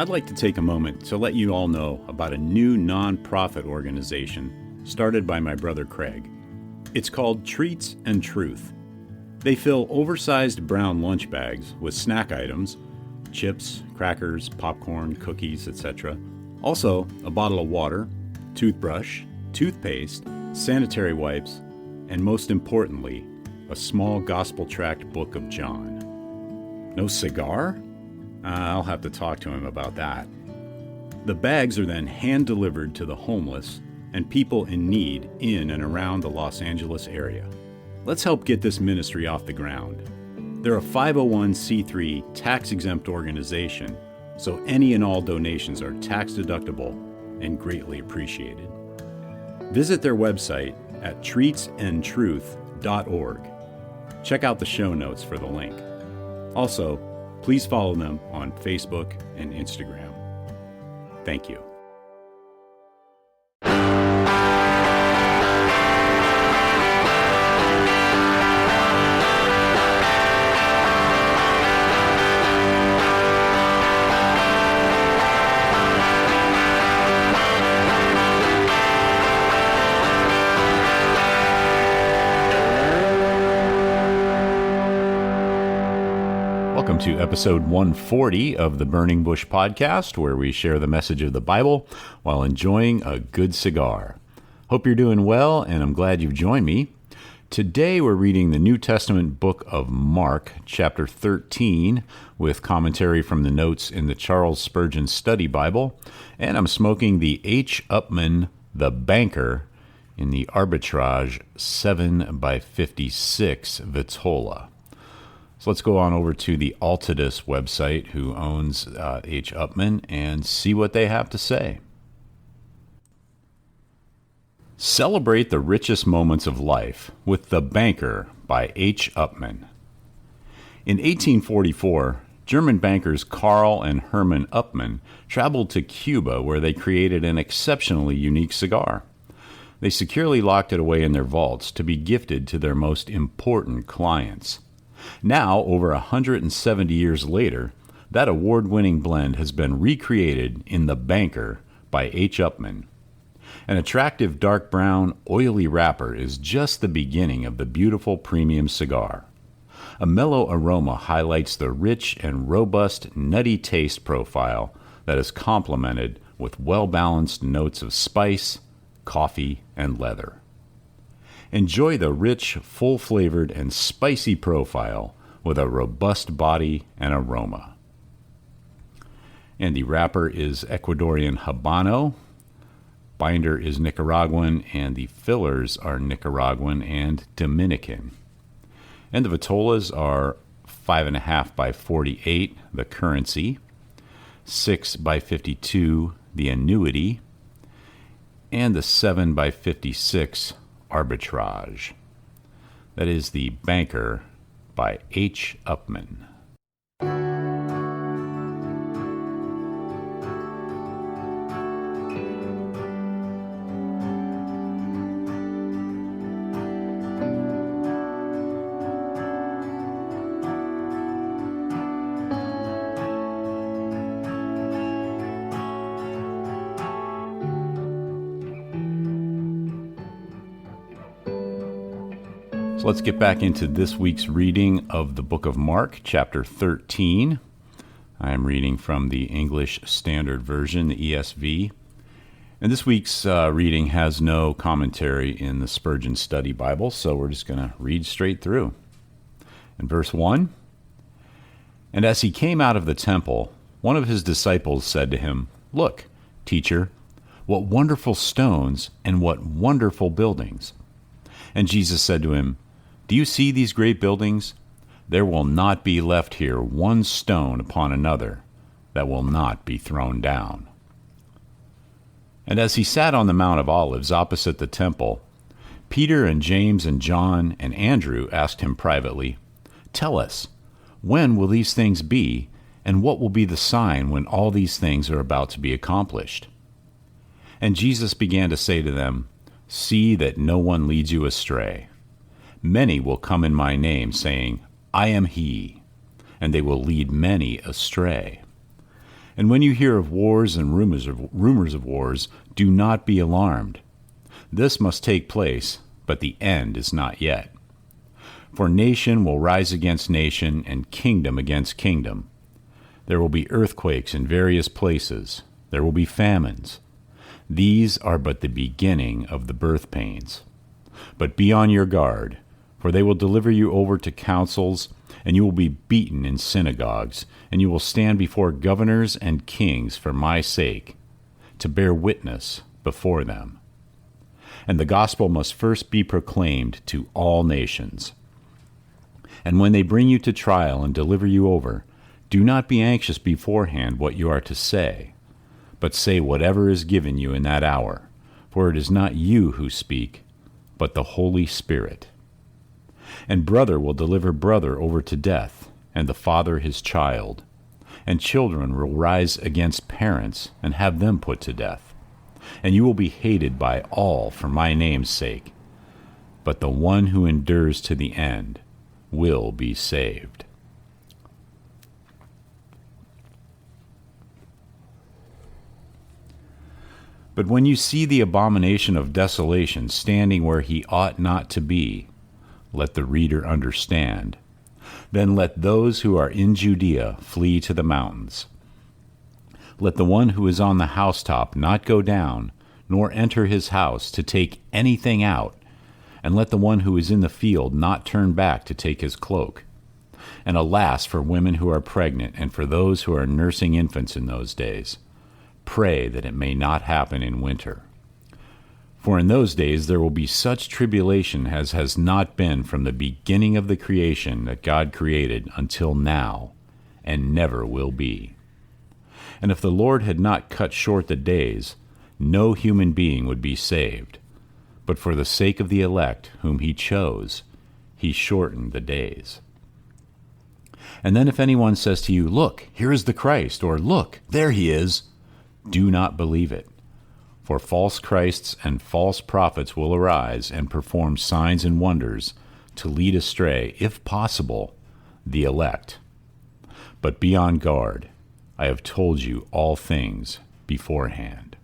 I'd like to take a moment to let you all know about a new non-profit organization started by my brother Craig. It's called Treats and Truth. They fill oversized brown lunch bags with snack items, chips, crackers, popcorn, cookies, etc. Also, a bottle of water, toothbrush, toothpaste, sanitary wipes, and most importantly, a small gospel-tract book of John. No cigar? I'll have to talk to him about that. The bags are then hand-delivered to the homeless and people in need in and around the Los Angeles area. Let's help get this ministry off the ground. They're a 501c3 tax-exempt organization, so any and all donations are tax-deductible and greatly appreciated. Visit their website at treatsandtruth.org. Check out the show notes for the link. Also, please follow them on Facebook and Instagram. Thank you. Welcome to episode 140 of the Burning Bush podcast, where we share the message of the Bible while enjoying a good cigar. Hope you're doing well, and I'm glad you've joined me. Today we're reading the New Testament book of Mark, chapter 13, with commentary from the notes in the Charles Spurgeon Study Bible, and I'm smoking the H. Upmann The Banker in the Arbitrage 7x56 Vitola. So let's go on over to the Altadis website, who owns H. Upmann, and see what they have to say. Celebrate the richest moments of life with The Banker by H. Upmann. In 1844, German bankers Karl and Hermann Upmann traveled to Cuba, where they created an exceptionally unique cigar. They securely locked it away in their vaults to be gifted to their most important clients. Now, over 170 years later, that award-winning blend has been recreated in The Banker by H. Upmann. An attractive dark brown, oily wrapper is just the beginning of the beautiful premium cigar. A mellow aroma highlights the rich and robust, nutty taste profile that is complemented with well-balanced notes of spice, coffee, and leather. Enjoy the rich, full-flavored, and spicy profile with a robust body and aroma. And the wrapper is Ecuadorian Habano, binder is Nicaraguan, and the fillers are Nicaraguan and Dominican. And the vitolas are 5.5x48, the currency, 6x52, the annuity, and the 7x56, Arbitrage. That is The Banker by H. Upmann. So let's get back into this week's reading of the book of Mark, chapter 13. I am reading from the English Standard Version, the ESV. And this week's reading has no commentary in the Spurgeon Study Bible, so we're just going to read straight through. In verse 1, "And as he came out of the temple, one of his disciples said to him, 'Look, teacher, what wonderful stones and what wonderful buildings.' And Jesus said to him, 'Do you see these great buildings? There will not be left here one stone upon another that will not be thrown down.' And as he sat on the Mount of Olives opposite the temple, Peter and James and John and Andrew asked him privately, 'Tell us, when will these things be, and what will be the sign when all these things are about to be accomplished?' And Jesus began to say to them, 'See that no one leads you astray. Many will come in my name, saying, I am he, and they will lead many astray. And when you hear of wars and rumors of wars, do not be alarmed. This must take place, but the end is not yet. For nation will rise against nation, and kingdom against kingdom. There will be earthquakes in various places. There will be famines. These are but the beginning of the birth pains. But be on your guard, for they will deliver you over to councils, and you will be beaten in synagogues, and you will stand before governors and kings for my sake, to bear witness before them. And the gospel must first be proclaimed to all nations. And when they bring you to trial and deliver you over, do not be anxious beforehand what you are to say, but say whatever is given you in that hour, for it is not you who speak, but the Holy Spirit. And brother will deliver brother over to death, and the father his child. And children will rise against parents and have them put to death. And you will be hated by all for my name's sake. But the one who endures to the end will be saved. But when you see the abomination of desolation standing where he ought not to be, let the reader understand. Then let those who are in Judea flee to the mountains. Let the one who is on the housetop not go down, nor enter his house to take anything out, and let the one who is in the field not turn back to take his cloak. And alas for women who are pregnant, and for those who are nursing infants in those days. Pray that it may not happen in winter. For in those days there will be such tribulation as has not been from the beginning of the creation that God created until now, and never will be. And if the Lord had not cut short the days, no human being would be saved. But for the sake of the elect whom he chose, he shortened the days. And then if anyone says to you, "Look, here is the Christ," or "Look, there he is," do not believe it. For false Christs and false prophets will arise and perform signs and wonders to lead astray, if possible, the elect. But be on guard. I have told you all things beforehand.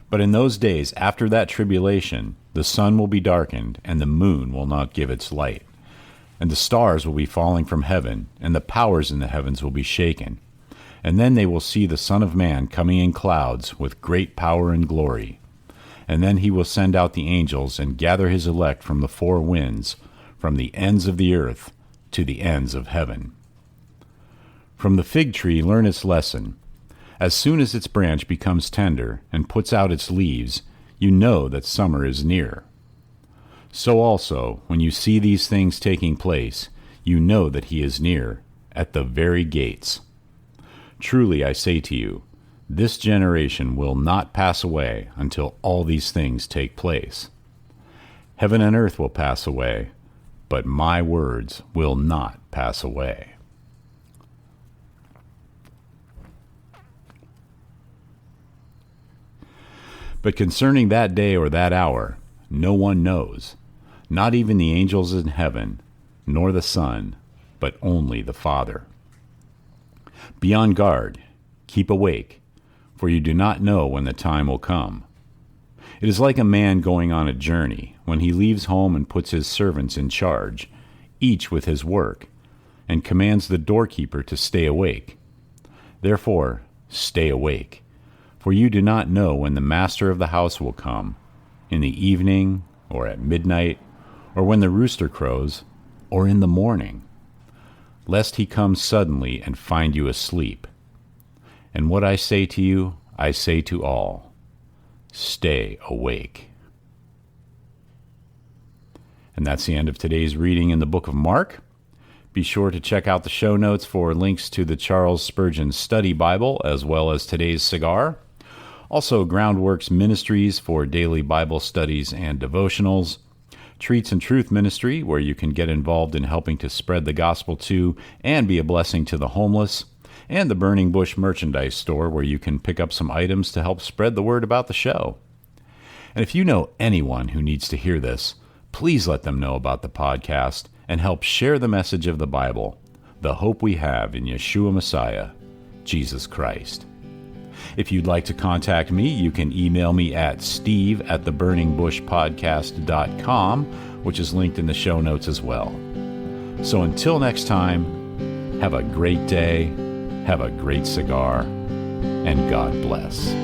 But in those days after that tribulation, the sun will be darkened, and the moon will not give its light. And the stars will be falling from heaven, and the powers in the heavens will be shaken. And then they will see the Son of Man coming in clouds with great power and glory. And then he will send out the angels and gather his elect from the four winds, from the ends of the earth to the ends of heaven. From the fig tree learn its lesson. As soon as its branch becomes tender and puts out its leaves, you know that summer is near. So also, when you see these things taking place, you know that he is near, at the very gates. Truly I say to you, this generation will not pass away until all these things take place. Heaven and earth will pass away, but my words will not pass away. But concerning that day or that hour, no one knows, not even the angels in heaven, nor the Son, but only the Father. Be on guard, keep awake, for you do not know when the time will come. It is like a man going on a journey, when he leaves home and puts his servants in charge, each with his work, and commands the doorkeeper to stay awake. Therefore, stay awake, for you do not know when the master of the house will come, in the evening, or at midnight, or when the rooster crows, or in the morning, lest he come suddenly and find you asleep. And what I say to you, I say to all, stay awake. And that's the end of today's reading in the book of Mark. Be sure to check out the show notes for links to the Charles Spurgeon Study Bible, as well as today's cigar. Also, Groundworks Ministries for daily Bible studies and devotionals. Treats and Truth Ministry, where you can get involved in helping to spread the gospel to and be a blessing to the homeless. And the Burning Bush Merchandise Store, where you can pick up some items to help spread the word about the show. And if you know anyone who needs to hear this, Please let them know about the podcast and help share the message of the Bible, the hope we have in Yeshua Messiah, Jesus Christ. If you'd like to contact me, you can email me at steve@theburningbushpodcast.com, which is linked in the show notes as well. So until next time, have a great day, have a great cigar, and God bless.